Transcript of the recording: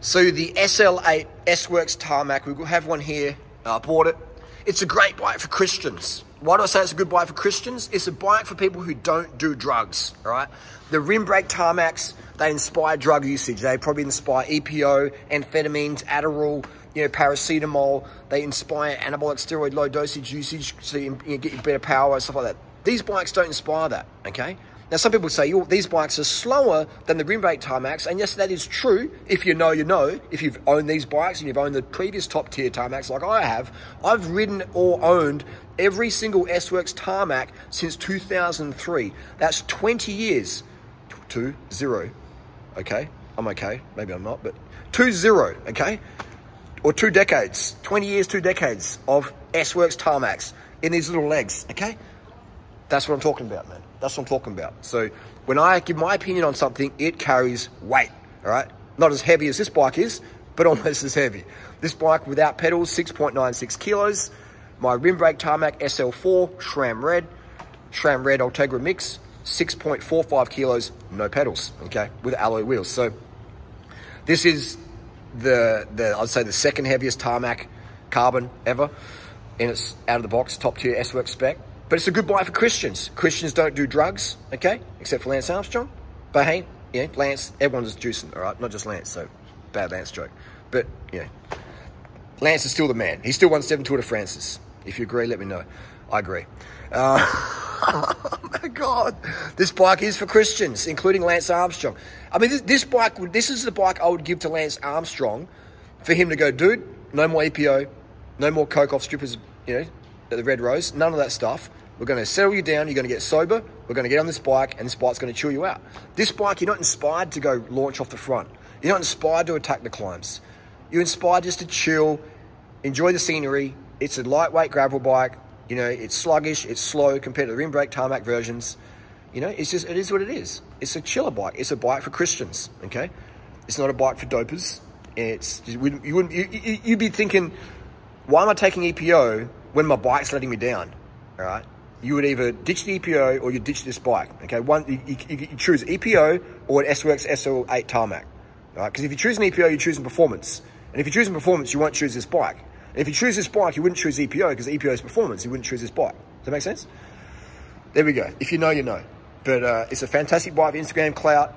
So the SL8 S-Works Tarmac, we have one here. I bought it. It's a great bike for Christians. Why do I say it's a good bike for Christians? It's a bike for people who don't do drugs, all right? The rim brake Tarmacs, they inspire drug usage. They probably inspire EPO, amphetamines, Adderall, paracetamol. They inspire anabolic steroid low dosage usage so you get better power and stuff like that. These bikes don't inspire that, okay? Now, some people say, these bikes are slower than the rim brake Tarmacs, and yes, that is true. If you know, you know. If you've owned these bikes and you've owned the previous top-tier Tarmacs like I have, I've ridden or owned every single S-Works Tarmac since 2003. That's 20 years. 2-0, okay? I'm okay. Maybe I'm not, but 2-0, okay? Or 2 decades. 20 years, 2 decades of S-Works Tarmacs in these little legs, okay? That's what I'm talking about, man. That's what I'm talking about. So when I give my opinion on something, it carries weight, all right? Not as heavy as this bike is, but almost as heavy. This bike without pedals, 6.96 kilos. My rim brake Tarmac SL4, SRAM Red Ultegra Mix, 6.45 kilos, no pedals, okay, with alloy wheels. So this is I'd say the second heaviest Tarmac carbon ever, and it's out of the box, top tier S-Works spec. But it's a good bike for Christians. Christians don't do drugs, okay, except for Lance Armstrong. But hey, Lance, everyone's juicing, all right, not just Lance, so bad Lance joke. But, Lance is still the man. He still won 7 Tour de France's. If you agree, let me know. I agree. Oh my God. This bike is for Christians, including Lance Armstrong. I mean, this is the bike I would give to Lance Armstrong for him to go, dude, no more EPO, no more coke off strippers, the Red Rose, none of that stuff. We're going to settle you down. You're going to get sober. We're going to get on this bike, and this bike's going to chill you out. This bike, you're not inspired to go launch off the front. You're not inspired to attack the climbs. You're inspired just to chill, enjoy the scenery. It's a lightweight gravel bike. It's sluggish. It's slow compared to the rim brake Tarmac versions. It is what it is. It's a chiller bike. It's a bike for Christians, okay? It's not a bike for dopers. You'd be thinking, why am I taking EPO when my bike's letting me down, all right? You would either ditch the EPO or you ditch this bike, okay? You choose EPO or an S-Works SL8 Tarmac, all right? Because if you choose an EPO, you're choosing performance. And if you're choosing performance, you won't choose this bike. And if you choose this bike, you wouldn't choose EPO because EPO is performance. You wouldn't choose this bike. Does that make sense? There we go. If you know, you know. But it's a fantastic bike for Instagram clout.